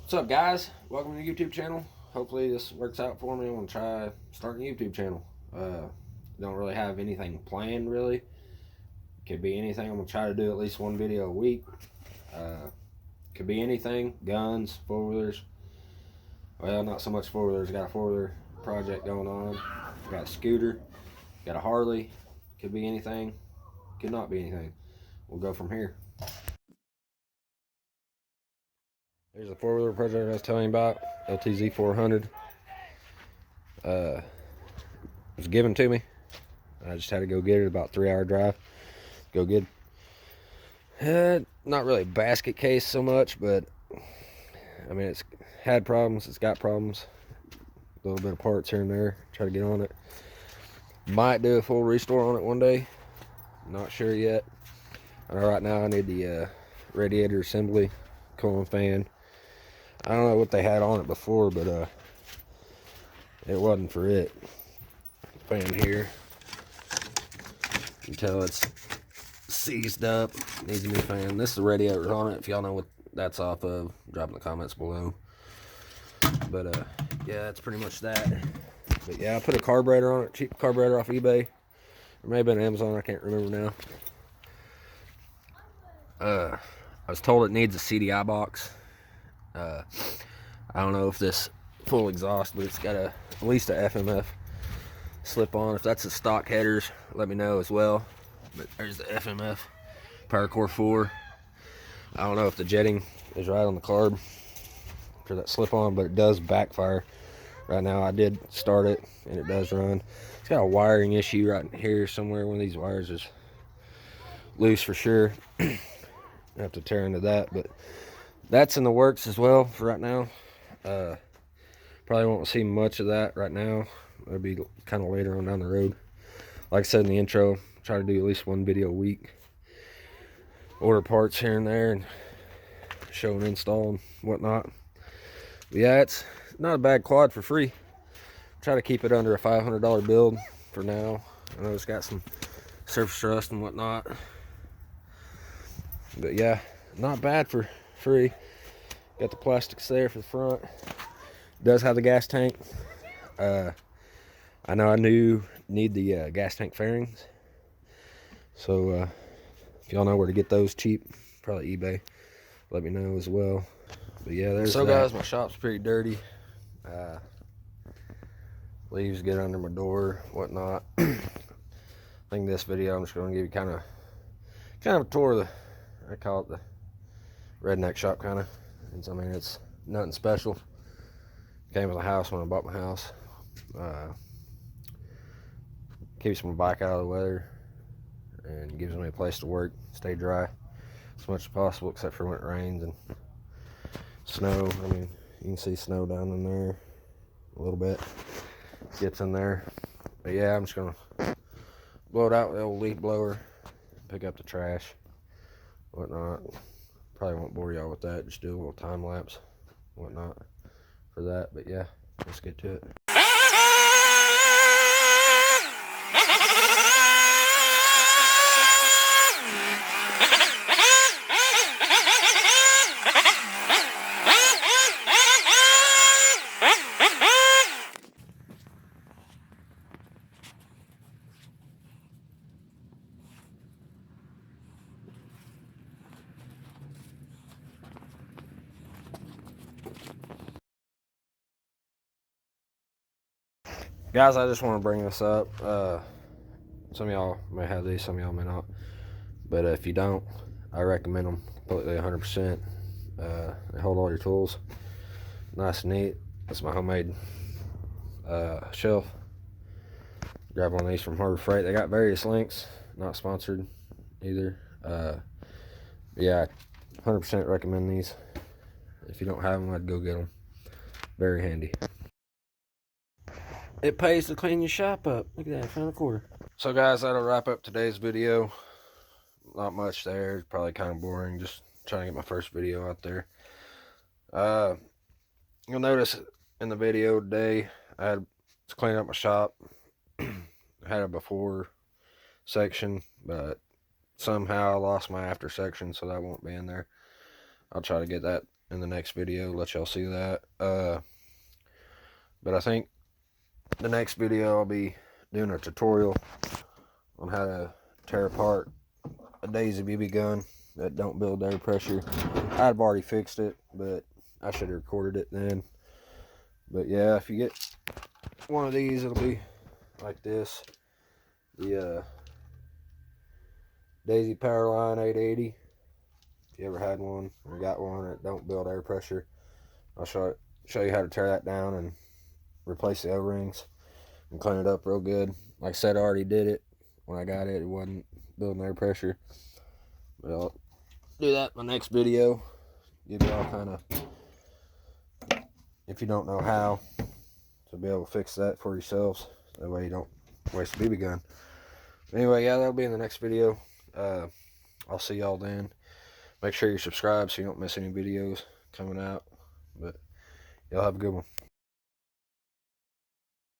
What's up, guys? Welcome to the YouTube channel. Hopefully this works out for me. I want to try starting a YouTube channel. Don't really have anything planned, really. Could be anything. I'm going to try to do at least one video a week. Could be anything. Guns, four-wheelers. Well, not so much four-wheelers. Got a four-wheeler project going on. Got a scooter. Got a Harley. Could be anything. Could not be anything. We'll go from here. There's a four-wheeler project I was telling you about, LTZ400. It was given to me. I just had to go get it, about 3-hour drive. Go get it. Not really a basket case so much, but I mean, it's had problems, it's got problems. A little bit of parts here and there, try to get on it. Might do a full restore on it one day. Not sure yet. I know right now I need the radiator assembly, cooling fan. I don't know what they had on it before, but it wasn't for it. Fan here. You can tell it's seized up. Needs a new fan. This is the radiator on it. If y'all know what that's off of, drop in the comments below. But yeah, that's pretty much that. But yeah, I put a carburetor on it. Cheap carburetor off eBay. Or maybe on Amazon. I can't remember now. I was told it needs a CDI box. I don't know if this full exhaust, but it's got at least a FMF slip on. If that's the stock headers, let me know as well. But there's the FMF Power Core 4. I don't know if the jetting is right on the carb for that slip on, but it does backfire. Right now I did start it and it does run. It's got a wiring issue right here somewhere. One of these wires is loose for sure. I have to tear into that, but that's in the works as well for right now. Probably won't see much of that right now. It'll be kind of later on down the road. Like I said in the intro, try to do at least one video a week. Order parts here and there and show and install and whatnot. But yeah, it's not a bad quad for free. Try to keep it under a $500 build for now. I know it's got some surface rust and whatnot. But yeah, not bad for free. Got the plastics there for the front. Does have the gas tank. I know I need the gas tank fairings. So if y'all know where to get those cheap, probably eBay, let me know as well. But yeah, there's so that. Guys, my shop's pretty dirty. Leaves get under my door, whatnot. I think this video I'm just going to give you kind of a tour of I call it the redneck shop kind of. I mean, it's nothing special. Came with a house when I bought my house. Keeps my bike out of the weather and gives me a place to work, stay dry as much as possible, except for when it rains and snow. I mean, you can see snow down in there a little bit. Gets in there. But yeah, I'm just gonna blow it out with the old leaf blower, pick up the trash, whatnot. Probably won't bore y'all with that, just do a little time lapse, whatnot for that. But yeah, let's get to it. Guys, I just want to bring this up. Some of y'all may have these, some of y'all may not. But if you don't, I recommend them completely 100%. They hold all your tools. Nice and neat. That's my homemade shelf. Grab one of these from Harbor Freight. They got various links. Not sponsored either. Yeah, 100% recommend these. If you don't have them, I'd go get them. Very handy. It pays to clean your shop up. Look at that, I found a quarter. So guys, that'll wrap up today's video. Not much there, it's probably kind of boring, just trying to get my first video out there. You'll notice in the video today, I had to clean up my shop. I had a before section, but somehow I lost my after section, so that won't be in there. I'll try to get that in the next video, let y'all see that. But I think the next video I'll be doing a tutorial on how to tear apart a Daisy BB gun that don't build air pressure. I've already fixed it, but I should have recorded it then. But yeah, if you get one of these, it'll be like this. The Daisy Powerline 880. If you ever had one or got one that don't build air pressure, I'll show you how to tear that down and replace the O-rings and clean it up real good. Like I said, I already did it when I got it. It wasn't building air pressure, but I'll do that in my next video. Give you all kind of, if you don't know how, to be able to fix that for yourselves. That way you don't waste a BB gun. Anyway, yeah, that'll be in the next video. I'll see y'all then. Make sure you're subscribed so you don't miss any videos coming out. But y'all have a good one.